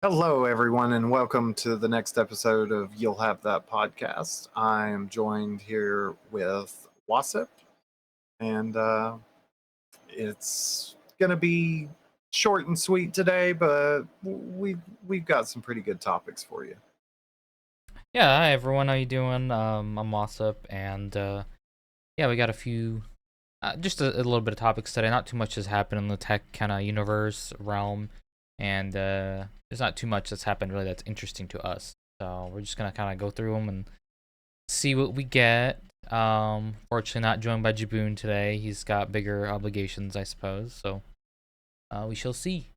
Hello, everyone, and welcome to the next episode of You'll Have That podcast. I am joined here with Wasip, and it's going to be short and sweet today, but we've got some pretty good topics for you. Yeah, hi everyone. How you doing? I'm Wassup, and yeah, we got a few, just a little bit of topics today. Not too much has happened in the tech kind of universe realm, and there's not too much that's happened really that's interesting to us. So we're just gonna kind of go through them and see what we get. Fortunately, not joined by Jaboon today. He's got bigger obligations, I suppose. So we shall see.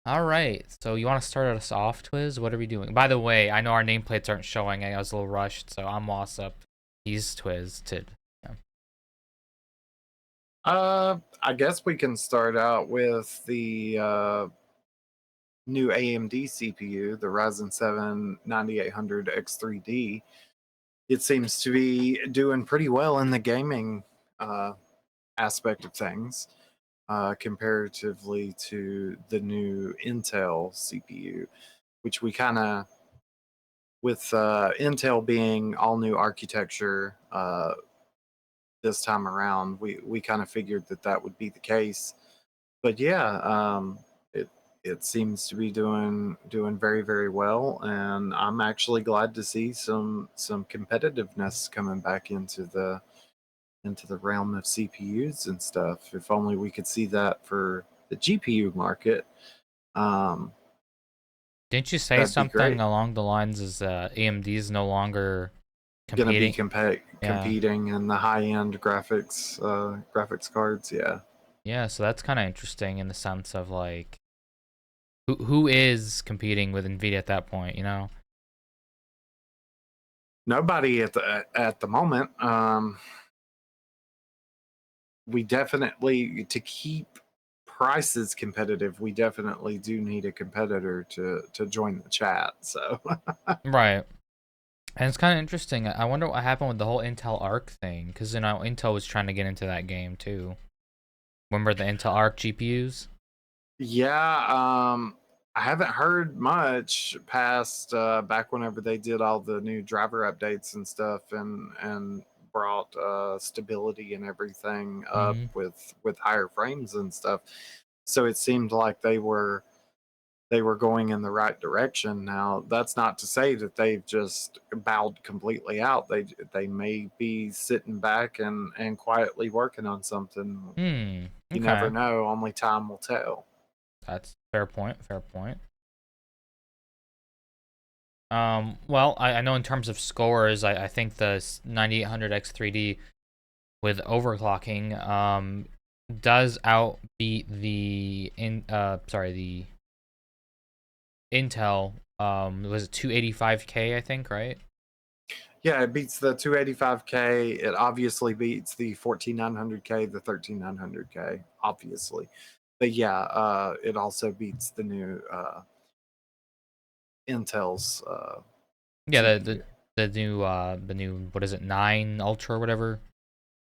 All right, so you want to start us off, Twiz? What are we doing? By the way, I know our nameplates aren't showing. I was a little rushed, so I'm Wassup. He's Twisted. Yeah. I guess we can start out with the new AMD CPU, the Ryzen 7 9800 X3D. It seems to be doing pretty well in the gaming uh, aspect of things comparatively to the new Intel CPU, which we kind of, with Intel being all new architecture this time around, we kind of figured that that would be the case. But yeah, it it seems to be doing very very well, and I'm actually glad to see some competitiveness coming back into the realm of CPUs and stuff. If only we could see that for the GPU market, um, Didn't you say that'd be something great. along the lines as AMD is no longer Going to be competing? Yeah. competing in the high end graphics cards. Yeah, Yeah, so that's kind of interesting in the sense of like who is competing with Nvidia at that point, you know? nobody at the moment. We definitely, to keep prices competitive, we definitely do need a competitor to join the chat. So Right. And it's kind of interesting. I wonder what happened with the whole Intel Arc thing, because Intel was trying to get into that game too. Remember the Intel Arc GPUs? yeah, I haven't heard much past back whenever they did all the new driver updates and stuff, and brought stability and everything up Mm-hmm. with higher frames and stuff. So it seemed like they were going in the right direction. Now, that's not to say that they've just bowed completely out. They may be sitting back and quietly working on something. Hmm. You never Okay. know. Only time will tell. That's fair point. Fair point. Well, I know in terms of scores, I think the 9800 X3D with overclocking does outbeat the Intel was it 285K, I think, right? Yeah, it beats the 285K. It obviously beats the 14900K, the 13900K, obviously. But yeah, it also beats the new Intel's Yeah, CPU. the new what is it, 9 Ultra or whatever.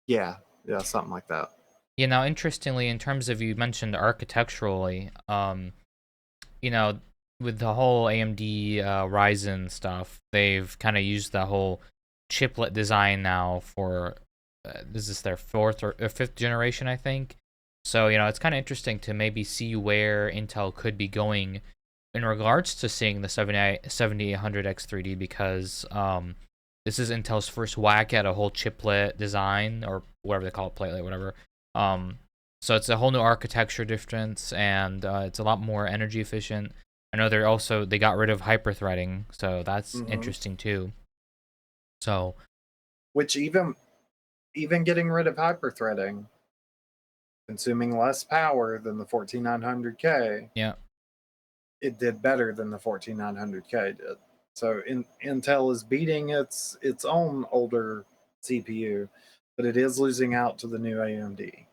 Yeah, yeah, something like that. Yeah, now interestingly, in terms of you mentioned architecturally, you know, with the whole AMD Ryzen stuff, they've kind of used the whole chiplet design now for this is their fourth or fifth generation, I think. So, it's kind of interesting to maybe see where Intel could be going in regards to seeing the 7800 X3D because this is Intel's first whack at a whole chiplet design or whatever they call it, platelet, whatever. Um, so it's a whole new architecture difference and it's a lot more energy efficient. I know they got rid of hyperthreading, so that's Hmm. interesting too. So Which even getting rid of hyperthreading, consuming less power than the 14900K, yeah, it did better than the 14900K did. So Intel is beating its own older CPU, but it is losing out to the new AMD.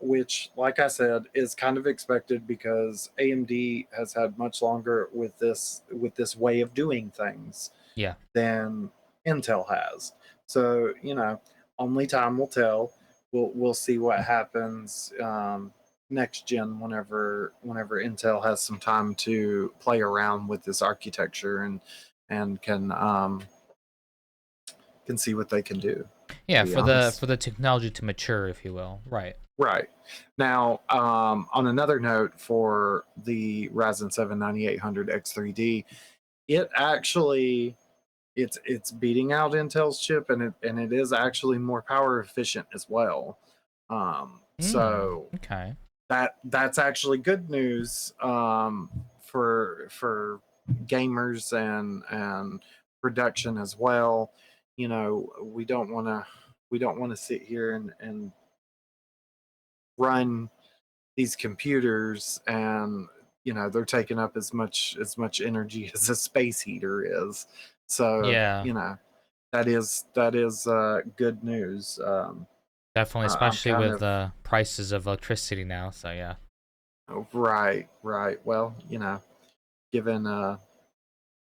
Which, like I said, is kind of expected because AMD has had much longer with this way of doing things yeah. than Intel has. So only time will tell. We'll see what happens. next gen whenever Intel has some time to play around with this architecture and can see what they can do. To Yeah, be for the honest, for the technology to mature, if you will. Right. right now, on another note, for the Ryzen 7 9800 X3D, it actually it's beating out Intel's chip, and it is actually more power efficient as well. So Okay. that's actually good news, for gamers and production as well. You know, we don't want to sit here and run these computers, and you know they're taking up as much energy as a space heater is. So Yeah, you know that is good news. definitely, I'm especially kind with of the prices of electricity now. So yeah. right. Well, you know, given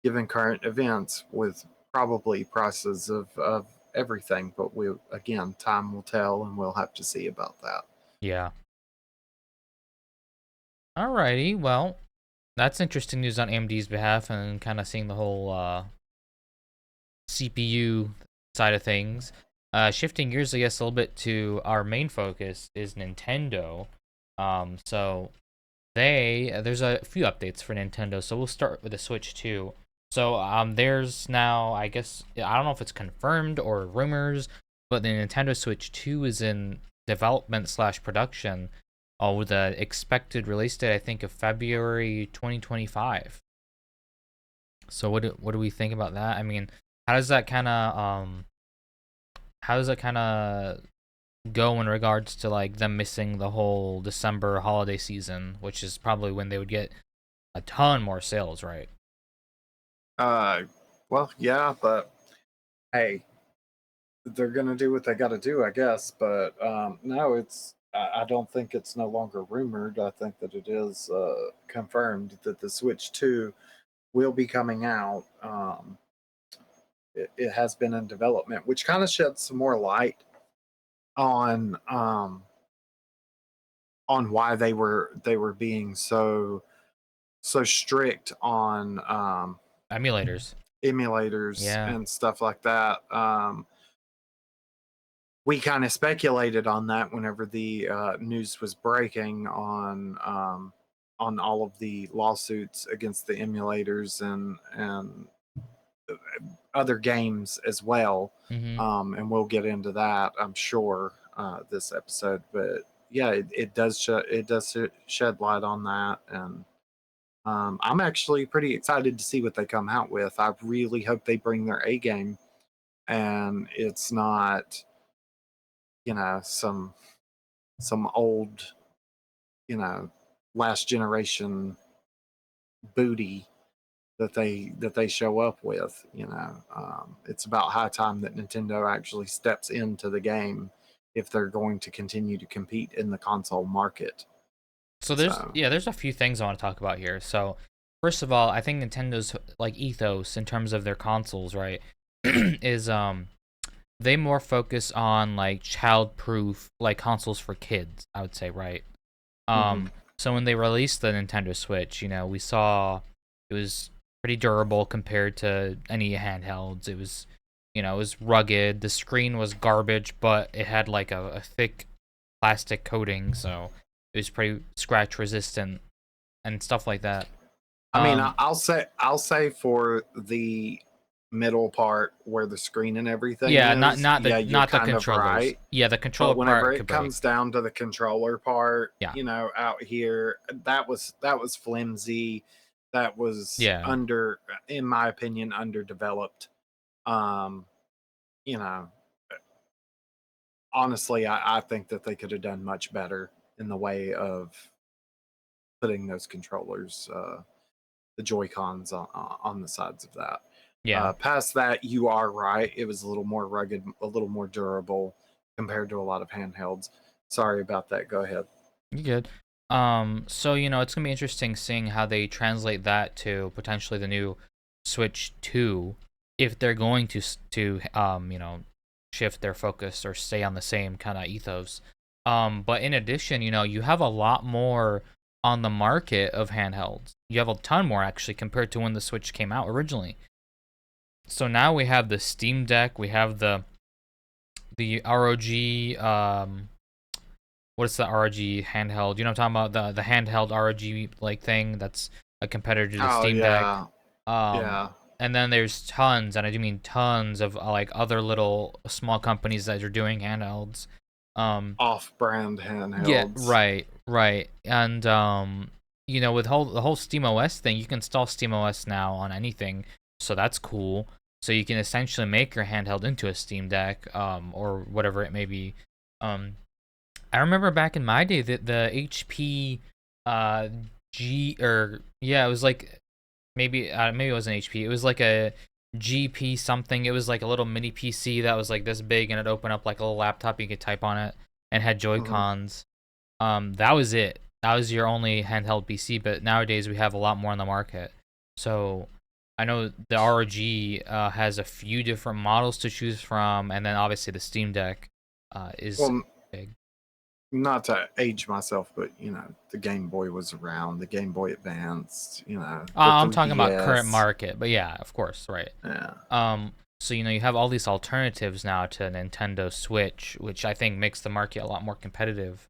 given current events with probably prices of everything, but we again time will tell, and we'll have to see about that. Yeah. Alrighty. Well, that's interesting news on AMD's behalf, and kind of seeing the whole CPU side of things. Shifting gears, I guess, a little bit to our main focus is Nintendo. So there's a few updates for Nintendo. So we'll start with the Switch 2. So there's now, I guess, I don't know if it's confirmed or rumors, but the Nintendo Switch 2 is in development slash production, with the expected release date, I think, of February 2025. So what do we think about that? I mean, how does that kind of how does that kind of go in regards to like them missing the whole December holiday season, which is probably when they would get a ton more sales, right? Uh, well, yeah, but hey, they're gonna do what they got to do, I guess. But no, I don't think it's no longer rumored. I think that it is confirmed that the Switch 2 will be coming out. It has been in development, which kind of sheds some more light on why they were being so strict on Emulators. emulators Yeah. and stuff like that. We kind of speculated on that whenever the news was breaking on all of the lawsuits against the emulators and other games as well. Mhm. And we'll get into that, I'm sure, this episode. But yeah, it does shed light on that, and I'm actually pretty excited to see what they come out with. I really hope they bring their A game, and it's not, you know, some old, you know, last generation booty that they show up with. You know, it's about high time that Nintendo actually steps into the game if they're going to continue to compete in the console market. So So there's a few things I want to talk about here. So first of all, I think Nintendo's like ethos in terms of their consoles, right, is they more focus on like child-proof like consoles for kids, I would say, right? mhm. So when they released the Nintendo Switch, we saw it was pretty durable compared to any handhelds. It was, it was rugged. The screen was garbage, but it had like a thick plastic coating, so it was pretty scratch resistant and stuff like that. I mean, Um, I'll say for the middle part where the screen and everything yeah, not is, not the yeah, you're not the kind of controllers. right. Yeah, the But controller whenever part it could break. comes down to the controller part, Yeah, you know, out here, that was flimsy. That was yeah. in my opinion, underdeveloped. Um, you know, honestly, I think that they could have done much better in the way of putting those controllers, the Joy Cons on the sides of that. Yeah. Past that, you are right. It was a little more rugged, a little more durable compared to a lot of handhelds. Sorry about that. Go ahead. You good. So it's gonna be interesting seeing how they translate that to potentially the new Switch 2, if they're going to shift their focus or stay on the same kind of ethos. But in addition, you have a lot more on the market of handhelds. You have a ton more actually compared to when the Switch came out originally. So now we have the Steam Deck, we have the ROG. What's the ROG handheld? You know what I'm talking about? The handheld ROG like thing that's a competitor to the Oh Steam Deck. yeah, Um, yeah. and then there's tons, and I do mean tons of like other little small companies that are doing handhelds. Um, Off-brand yeah, handhelds. right. And with the whole SteamOS thing, you can install SteamOS now on anything, so that's cool. So you can essentially make your handheld into a Steam Deck, or whatever it may be. Um, I remember back in my day that the HP uh it was like maybe it wasn't HP. It was like a GP something. It was like a little mini PC that was like this big and it opened up like a little laptop you could type on it and had Mhm. Joy-Cons. That was it. That was your only handheld PC, but nowadays we have a lot more on the market. So I know the ROG has a few different models to choose from, and then obviously the Steam Deck is Well, big. not to age myself, but the Game Boy was around, the Game Boy Advanced, the I'm talking about current 3DS. market, but yeah, of course, right. Yeah. So you have all these alternatives now to Nintendo Switch, which I think makes the market a lot more competitive.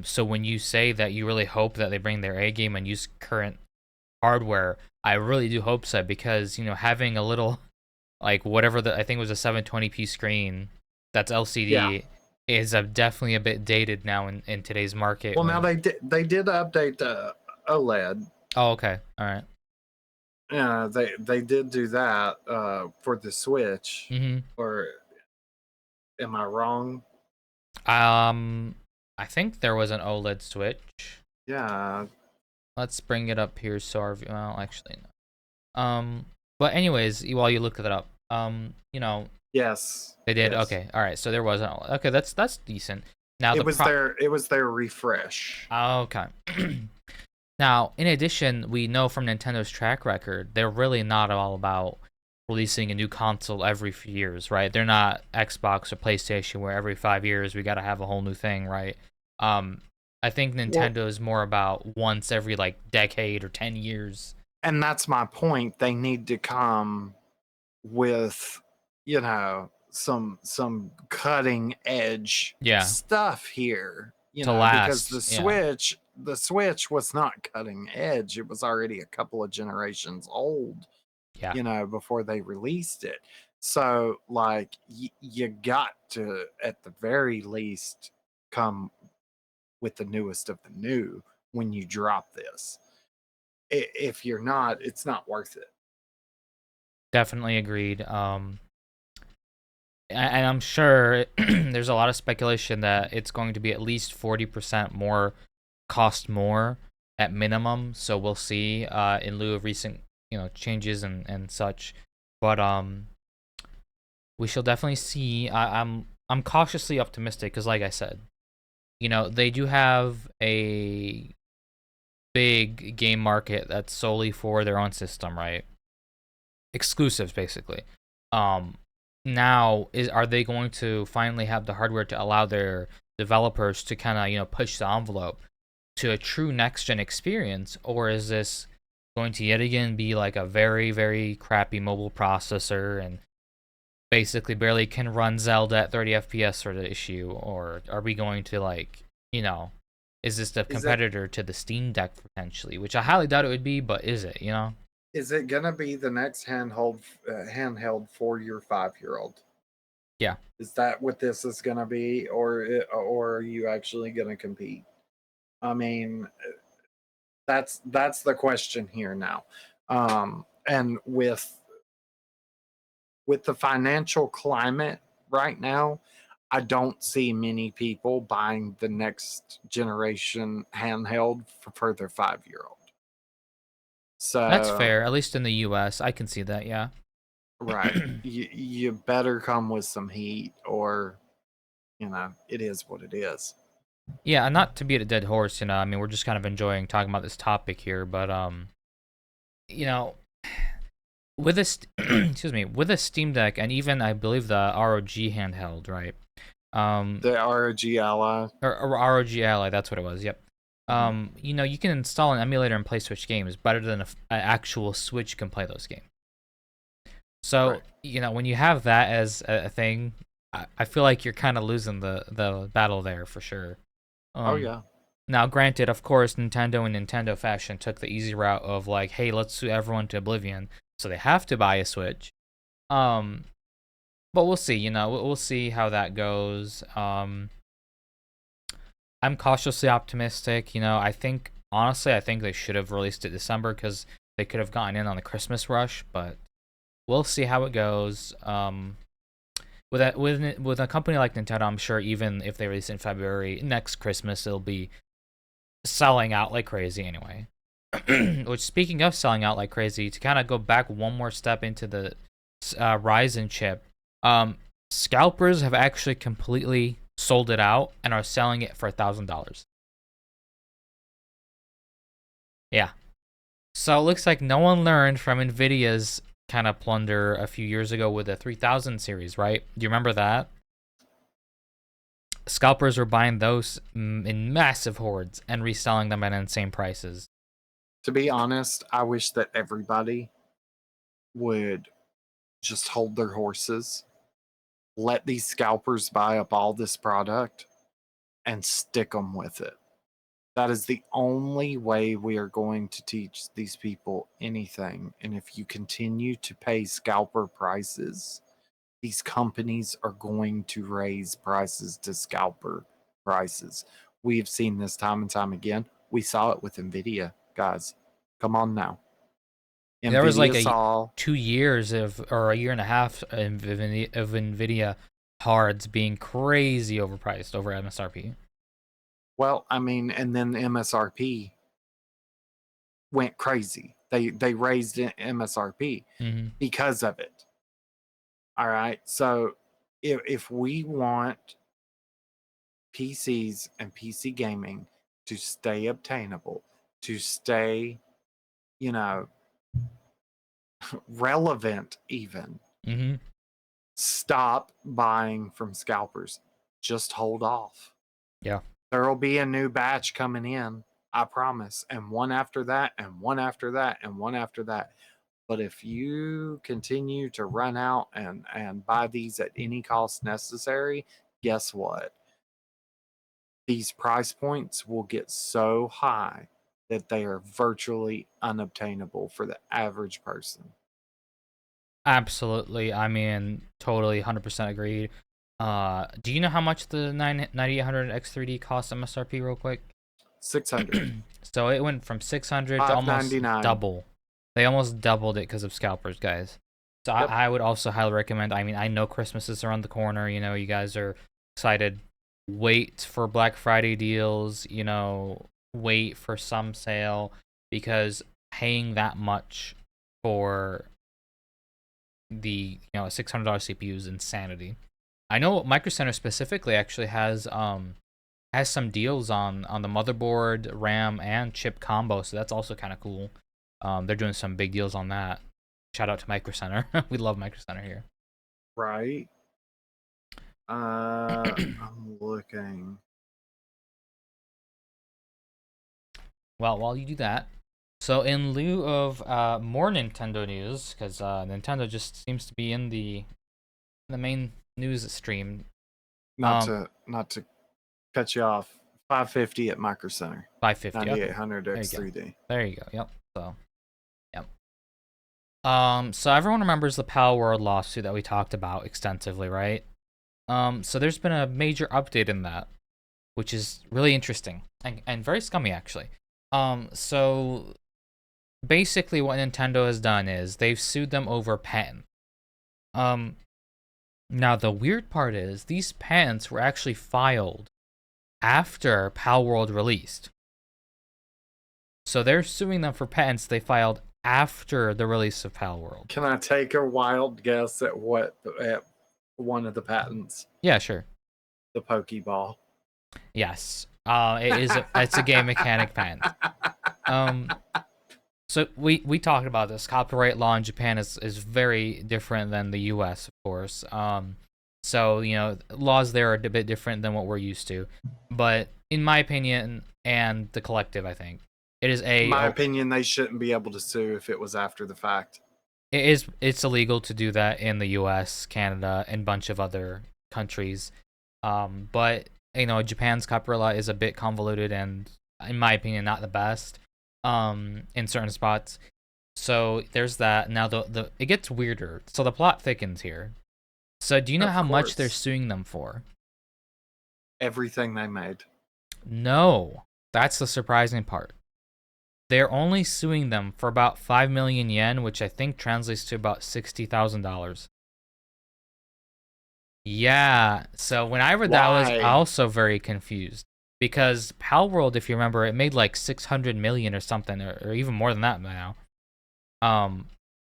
So when you say that you really hope that they bring their A game and use current hardware, I really do hope so because having a little like whatever I think it was a 720p screen that's Yeah. LCD is definitely a bit dated now in today's market. Well, now When they did update the OLED. oh okay, all right. Yeah, they did do that for the Switch. Mm-hmm. Or am I wrong? Um, I think there was an OLED Switch. Yeah. Let's bring it up here. So well, actually, no. But anyways, while you look that up, Yes. they did. Yes. Okay, all right. So there was an OLED. Okay, that's decent. Now It the was pro. their refresh. Okay. Now, in addition, we know from Nintendo's track record, they're really not all about releasing a new console every few years, right? They're not Xbox or PlayStation where every 5 years we got to have a whole new thing, right? Um, I think Well, Nintendo is more about once every like decade or 10 years. and that's my point. They need to come with some cutting edge Yeah, stuff here, to because last. the Yeah, switch was not cutting edge. It was already a couple of generations old, yeah, before they released it. So like you got to at the very least come with the newest of the new when you drop this. If you're not, it's not worth it. definitely agreed. And I'm sure there's a lot of speculation that it's going to be at least 40% more cost more at minimum. So we'll see in lieu of recent changes and such. But we shall definitely see. I'm cautiously optimistic because, like I said, they do have a big game market that's solely for their own system, right? Exclusives, basically. Um, Now are they going to finally have the hardware to allow their developers to kind of push the envelope to a true next gen experience, or is this going to yet again be like a very very crappy mobile processor and basically barely can run Zelda at 30 FPS sort of issue, or are we going to is this the Is it competitor to the Steam Deck potentially, which I highly doubt it would be, but is it? is it gonna be the next handheld for your 5-year-old? Yeah, Is that what this is gonna be, or are you actually gonna compete? I mean, that's the question here now. And with the financial climate right now, I don't see many people buying the next generation handheld for their 5-year-old. that's So, fair, at least in the US. I can see that, yeah. right, you better come with some heat, or it is what it is. Yeah, and not to beat a dead horse, I mean, we're just kind of enjoying talking about this topic here, but you know, with this excuse me, with a Steam Deck and even I believe the ROG handheld, right? The ROG Ally. or ROG Ally, that's what it was. Yep. You know, you can install an emulator and play Switch games better than an actual Switch can play those games. So, Right. you know, when you have that as a thing, I feel like you're kind of losing the battle there for sure. Oh yeah. Now, granted, of course, Nintendo in Nintendo fashion took the easy route of like, hey, let's sue everyone to oblivion, so they have to buy a Switch. Um, but we'll see. You know, we'll see how that goes. I'm cautiously optimistic. You know, I think honestly, I think they should have released it December because they could have gotten in on the Christmas rush. But we'll see how it goes. With a company like Nintendo, I'm sure even if they release it in February, next Christmas it'll be selling out like crazy anyway. Which, speaking of selling out like crazy, to kind of go back one more step into the Ryzen chip, scalpers have actually completely sold it out and are selling it for $1,000. Yeah. So it looks like no one learned from Nvidia's kind of plunder a few years ago with the 3000 series, right? Do you remember that? Scalpers were buying those in massive hordes and reselling them at insane prices. To be honest, I wish that everybody would just hold their horses, let these scalpers buy up all this product, and stick them with it. That is the only way we are going to teach these people anything. And if you continue to pay scalper prices, these companies are going to raise prices to scalper prices. We have seen this time and time again. We saw it with Nvidia, guys. Come on now. There was like Nvidia saw 2 years or a year and a half of Nvidia cards being crazy overpriced over MSRP. well, I mean, and then the MSRP went crazy. They raised MSRP Mm-hmm. because of it. All right. So if we want PCs and PC gaming to stay obtainable, to stay, you know, relevant even, Mm-hmm. stop buying from scalpers. Just hold off. Yeah. There'll be a new batch coming in, I promise. And one after that, and one after that, and one after that. But if you continue to run out and buy these at any cost necessary, guess what? These price points will get so high that they are virtually unobtainable for the average person. Absolutely. I mean, totally 100% agreed. Do you know how much the 9800 X3D costs MSRP real quick? 600, So it went from 600 to almost 599. double. They almost doubled it because of scalpers, guys. So Yep. I would also highly recommend. I mean, I know Christmas is around the corner. You know, you guys are excited. Wait for Black Friday deals. You know, wait for some sale because paying that much for the a $600 CPU is insanity. I know Micro Center specifically actually has some deals on the motherboard, RAM, and chip combo, so that's also kind of cool. They're doing some big deals on that. Shout out to Micro Center. We love Micro Center here. Right. I'm looking. Well, while you do that, so in lieu of more Nintendo news, because Nintendo just seems to be in the main news stream. Not to cut you off. 550 at Micro Center. 550. 9800 Okay. X3D. There you go. Yep. So, yep. So everyone remembers the Palworld lawsuit that we talked about extensively, right? So there's been a major update in that, which is really interesting and very scummy actually. So basically what Nintendo has done is they've sued them over patent. Now the weird part is these patents were actually filed after Palworld released. So they're suing them for patents they filed after the release of Palworld. Can I take a wild guess at one of the patents? Yeah, sure. The Pokeball. Yes. It's a game mechanic patent. So we talked about this. Copyright law in Japan is very different than the US, of course. So, laws there are a bit different than what we're used to. But in my opinion and the collective, I think it is My opinion, they shouldn't be able to sue if it was after the fact. it's illegal to do that in the US, Canada, and a bunch of other countries. But Japan's copyright law is a bit convoluted and, in my opinion, not the best in certain spots. So there's that. Now the it gets weirder. So the plot thickens here. So do you know how much they're suing them for? Everything they made. No, that's the surprising part. They're only suing them for about 5 million yen, which I think translates to about $60,000. Yeah, so when I read that, I was also very confused. Because Palworld, if you remember, it made like 600 million or something, or even more than that now.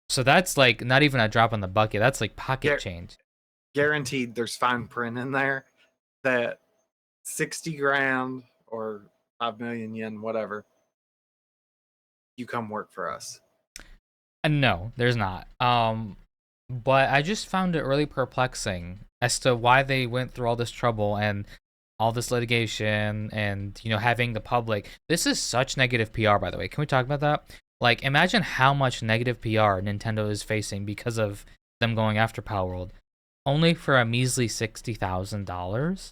So that's like not even a drop in the bucket. That's like pocket change. Guaranteed there's fine print in there that 60 grand or 5 million yen, whatever, you come work for us. No, there's not. But I just found it really perplexing as to why they went through all this trouble and all this litigation and, having the public. This is such negative PR, by the way. Can we talk about that? Like, imagine how much negative PR Nintendo is facing because of them going after Palworld, only for a measly $60,000.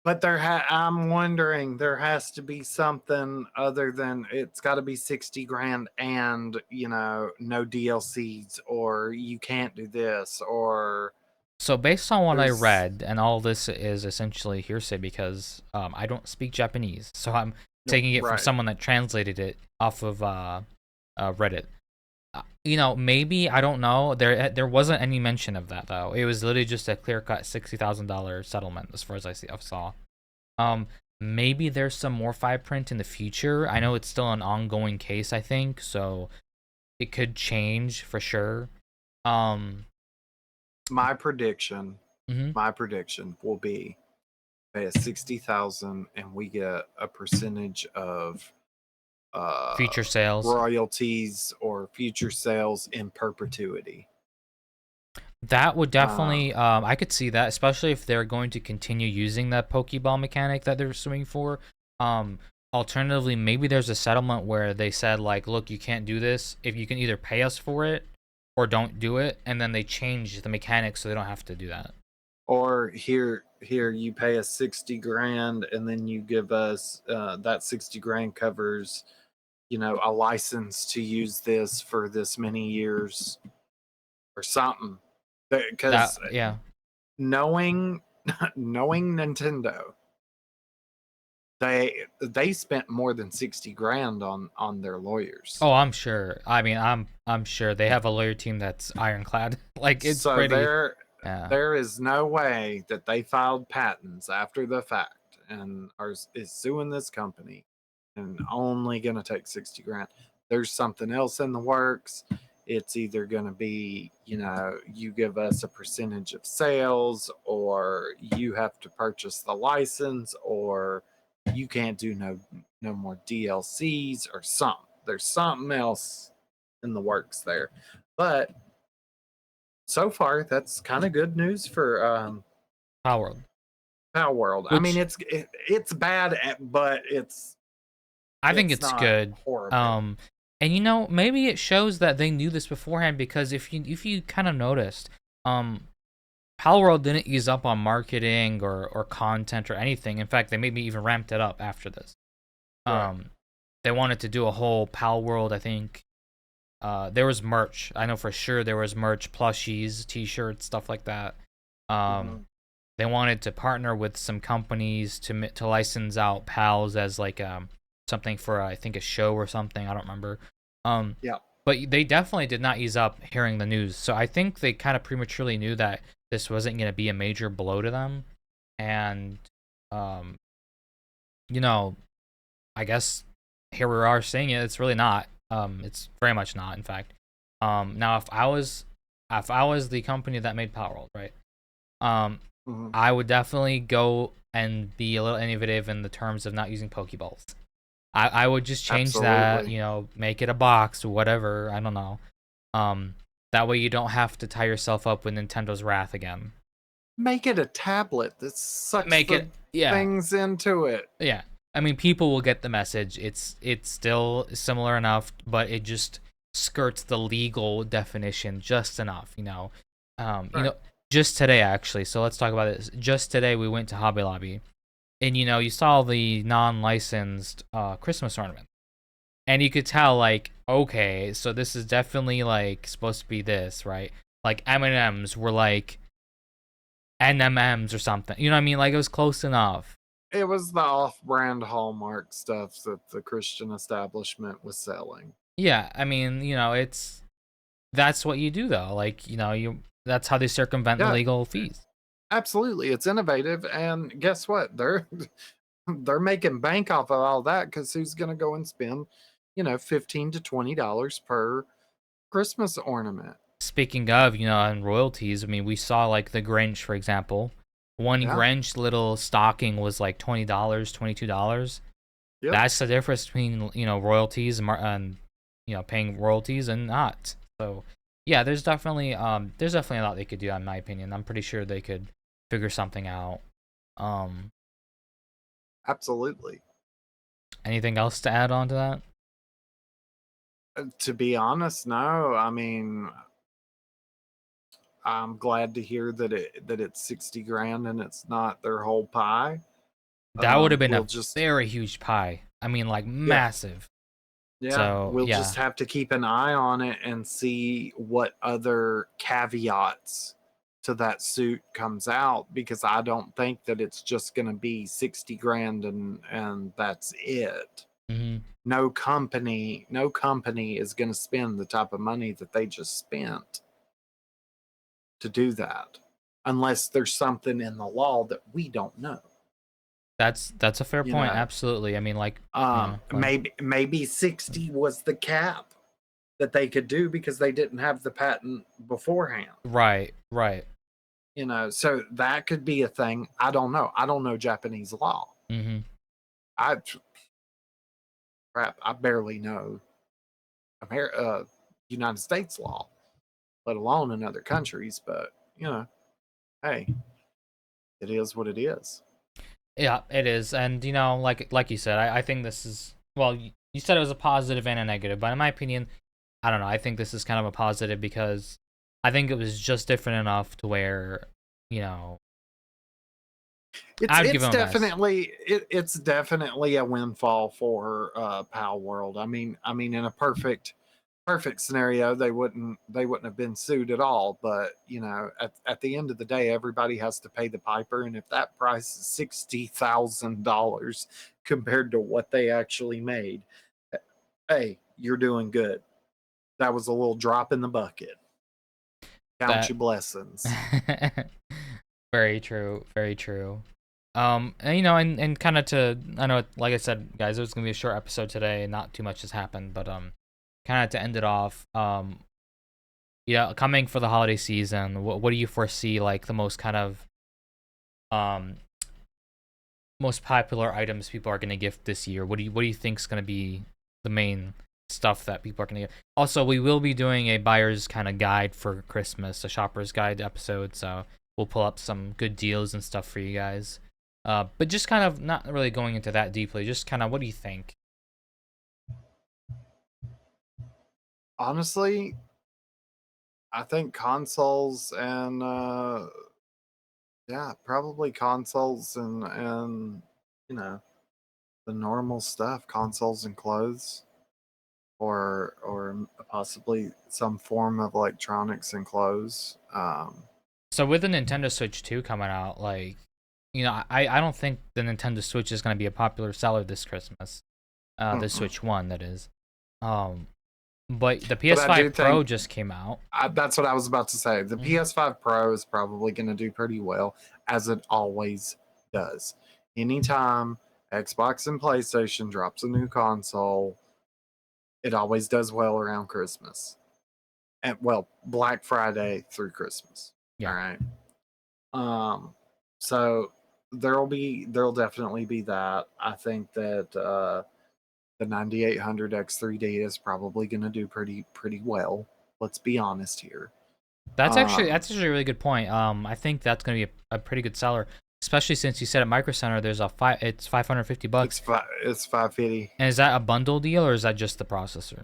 But I'm wondering, there has to be something other than it's got to be 60 grand and, no DLCs, or you can't do this, or. So based on what I read, and all this is essentially hearsay because I don't speak Japanese, so I'm taking it from someone that translated it off of Reddit. Maybe, I don't know. There wasn't any mention of that though. It was literally just a clear-cut $60,000 settlement, as far as I saw. Maybe there's some more fine print in the future. I know it's still an ongoing case, I think, so it could change for sure. My prediction will be pay us 60,000 and we get a percentage of future sales, royalties, or future sales in perpetuity. That would definitely I could see that, especially if they're going to continue using that Pokeball mechanic that they're suing for. Alternatively, maybe there's a settlement where they said, like, look, you can't do this. If you can either pay us for it or don't do it, and then they change the mechanics so they don't have to do that. Or here you pay us 60 grand and then you give us that 60 grand covers, a license to use this for this many years or something. Because knowing Nintendo, they spent more than 60 grand on their lawyers. Oh, I'm sure. I mean, I'm sure they have a lawyer team that's ironclad. Like, it's so pretty. There is no way that they filed patents after the fact and is suing this company and only gonna take 60 grand. There's something else in the works. It's either gonna be, you give us a percentage of sales, or you have to purchase the license, or you can't do no more DLCs or something. There's something else in the works there. But so far, that's kind of good news for Palworld. I mean, it's bad, but I think it's good. Horrible. And maybe it shows that they knew this beforehand, because if you kind of noticed, Palworld didn't ease up on marketing or content or anything. In fact, they maybe even ramped it up after this. They wanted to do a whole Palworld, I think. There was merch. I know for sure there was merch, plushies, t-shirts, stuff like that. They wanted to partner with some companies to license out PALs as like something for I think a show or something. I don't remember. But they definitely did not ease up hearing the news. So I think they kind of prematurely knew that this wasn't going to be a major blow to them. And I guess here we are saying it. It's really not. It's very much not, in fact. Now, if I was the company that made Palworld, right? I would definitely go and be a little innovative in the terms of not using Pokeballs. I would just change that, make it a box or whatever. I don't know. That way you don't have to tie yourself up with Nintendo's wrath again. Make it a tablet that sucks Make the it, yeah, things into it. yeah. I mean, people will get the message. It's still similar enough, but it just skirts the legal definition just enough, you know. Right. Just today actually. So let's talk about this. Just today we went to Hobby Lobby, and you saw the non-licensed Christmas ornament, and you could tell like, okay, so this is definitely like supposed to be this, right? Like M&Ms were like NMMs or something. You know what I mean? Like it was close enough. It was the off-brand Hallmark stuff that the Christian establishment was selling. Yeah, I mean, that's what you do though. Like, that's how they circumvent the Yeah, legal fees. absolutely. It's innovative, and guess what? They're making bank off of all that because who's going to go and spend, $15 to $20 per Christmas ornament? Speaking of, and royalties, I mean, we saw like the Grinch, for example. One Yeah. Grinch little stocking was like $20, $22. Yep. That's the difference between, royalties and paying royalties and not. So, yeah, there's definitely a lot they could do in my opinion. I'm pretty sure they could figure something out. Um, Absolutely. Anything else to add on to that? To be honest, no. I mean, I'm glad to hear that it's 60 grand and it's not their whole pie. That would have been We'll a just very huge pie. I mean, like Yeah. massive. Yeah, So, we'll yeah. just have to keep an eye on it and see what other caveats to that suit comes out, because I don't think that it's just going to be 60 grand and that's it. Hmm. No company is going to spend the type of money that they just spent to do that unless there's something in the law that we don't know. That's a fair You point. know, Absolutely. I mean, like, go ahead. maybe 60 was the cap that they could do because they didn't have the patent beforehand. Right, right. So that could be a thing. I don't know. I don't know Japanese law. Hmm. I I barely know United States law, let alone in other countries. But hey, it is what it is. Yeah, it is. And, like you said, I think this is, well, you said it was a positive and a negative, but in my opinion, I don't know. I think this is kind of a positive because I think it was just different enough to where, you know, It's I'd give it's him a mess. definitely it's definitely a windfall for Palworld. I mean, in a perfect scenario, they wouldn't have been sued at all. But at the end of the day, everybody has to pay the piper, and if that price is $60,000 compared to what they actually made, hey, you're doing good. That was a little drop in the bucket. Count That your blessings. very true, very true. And and kind of I know, like I said, guys, it was gonna be a short episode today. Not too much has happened, but kind of to end it off, yeah, coming for the holiday season, what do you foresee like the most kind of um most popular items people are gonna gift this year? What do you think is gonna be the main stuff that people are gonna get? Also, we will be doing a buyer's kind of guide for Christmas, a shopper's guide episode, so we'll pull up some good deals and stuff for you guys. But just kind of not really going into that deeply, just kind of what do you think? Honestly, I think consoles and yeah, probably consoles and you know the normal stuff, consoles and clothes, or possibly some form of electronics and clothes. So with the Nintendo Switch 2 coming out, like, I don't think the Nintendo Switch is gonna be a popular seller this Christmas. The Mm-mm. Switch 1, that is. Um, but the But I do PS5 Pro think just came out. that's what I was about to say. The Mhm. PS5 Pro is probably going to do pretty well, as it always does. Anytime Xbox and PlayStation drops a new console, it always does well around Christmas. And well, Black Friday through Christmas. All Yeah. right. Um, so there'll definitely be that. I think that the 9800 X3D is probably going to do pretty well. Let's be honest here. That's actually a really good point. I think that's gonna be a pretty good seller, especially since you said at Micro Center there's it's $550. It's 550. And is that a bundle deal or is that just the processor?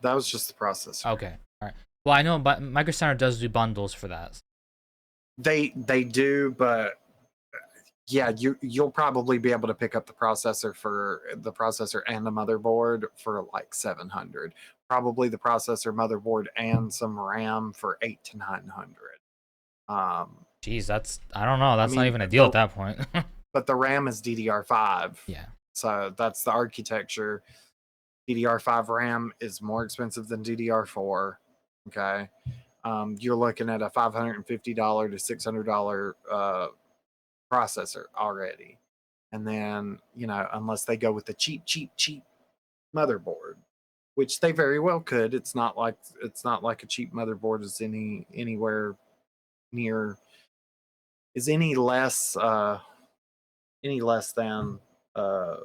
That was just the processor. Okay, all right. Well, I know, but Micro Center does do bundles for that. They do, but yeah, you'll probably be able to pick up the processor and the motherboard for like 700. Probably the processor, motherboard, and some RAM for 800 to 900. Jeez, I don't know. That's not mean, even a deal at that point. But the RAM is DDR5. Yeah. So that's the architecture. DDR5 RAM is more expensive than DDR4. Okay. You're looking at a $550 to $600 processor already. And then, unless they go with the cheap motherboard, which they very well could. It's not like a cheap motherboard is anywhere near is any less than a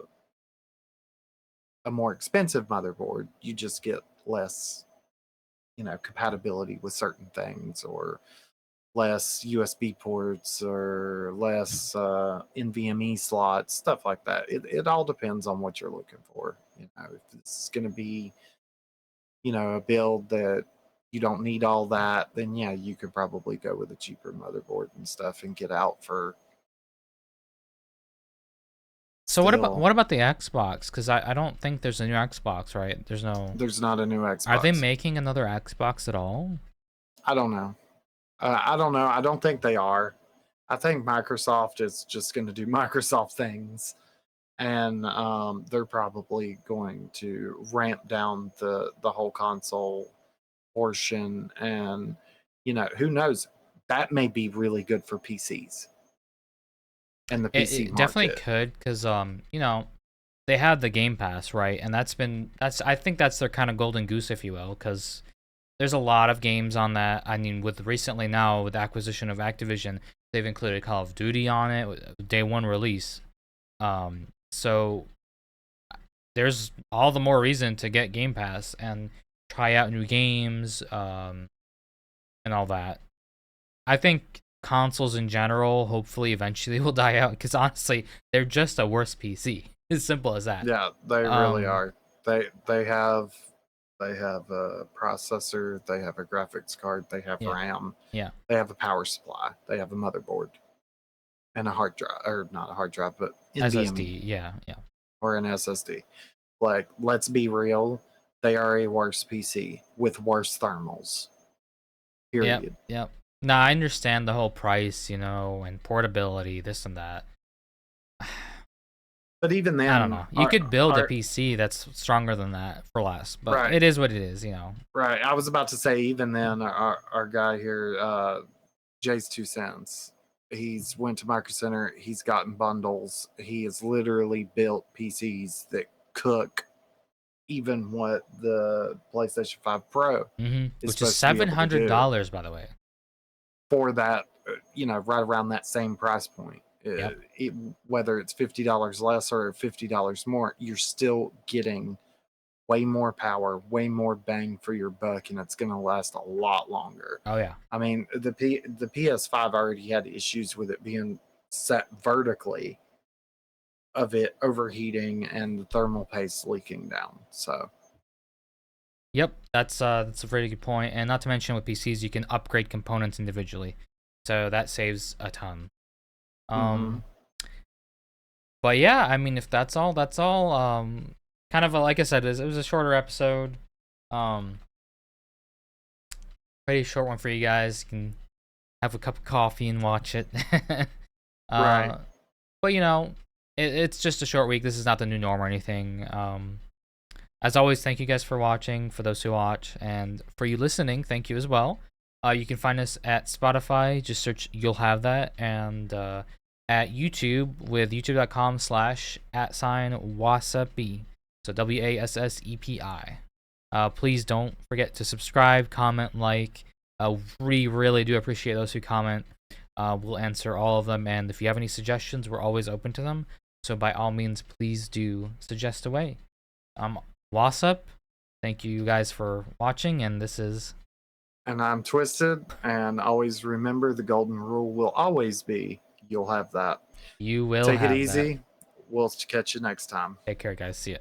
more expensive motherboard. You just get less compatibility with certain things, or less USB ports, or less NVMe slots, stuff like that. It all depends on what you're looking for. If it's going to be a build that you don't need all that, then yeah, you could probably go with a cheaper motherboard and stuff and get out for. So what about the Xbox? Because I don't think there's a new Xbox, right? There's not a new Xbox. Are they making another Xbox at all? I don't know. I don't know. I don't think they are. I think Microsoft is just going to do Microsoft things, and they're probably going to ramp down the whole console portion. And who knows? That may be really good for PCs and the PC It market. definitely could, because they have the Game Pass, right? And I think that's their kind of golden goose, if you will, because there's a lot of games on that. I mean, with the acquisition of Activision, they've included Call of Duty on it, day one release. So there's all the more reason to get Game Pass and try out new games, and all that. I think consoles in general, hopefully, eventually will die out, because honestly, they're just a worse PC. As simple as that. Yeah, they really are. They have a processor, they have a graphics card, they have RAM, yeah, they have a power supply, they have a motherboard, and a hard drive, or not a hard drive, but NVMe. SSD, yeah, or an SSD. Like, let's be real, they are a worse PC with worse thermals. Period. Yep. Now, I understand the whole price, and portability, this and that. But even then, I don't know. You could build a PC that's stronger than that for less, but it is what it is, Right. I was about to say, even then, our guy here, Jay's 2 cents, he's went to Micro Center, he's gotten bundles, he has literally built PCs that cook even what the PlayStation 5 Pro is which is $700, by the way, for that, right around that same price point. Whether it's $50 less or $50 more, you're still getting way more power, way more bang for your buck, and it's going to last a lot longer. Oh yeah. I mean, the PS5 already had issues with it being set vertically, of it overheating and the thermal paste leaking down. So yep, that's a very good point. And not to mention, with PCs you can upgrade components individually, so that saves a ton. But yeah, I mean, if that's all. Kind of like I said, it was a shorter episode. Pretty short one for you guys. You can have a cup of coffee and watch it. right. But it's just a short week. This is not the new norm or anything. As always, thank you guys for watching, for those who watch, and for you listening, thank you as well. You can find us at Spotify. Just search You'll Have That, and at YouTube with youtube.com/@wasapi. So WASSEPI. Please don't forget to subscribe, comment, like. We really do appreciate those who comment. We'll answer all of them, and if you have any suggestions, we're always open to them. So by all means, please do suggest away. What's up? Thank you guys for watching, and this is And I'm Twisted, and always remember the golden rule will always be you'll have that. You will Take it have that. easy. We'll catch you next time. Take care, guys. See ya.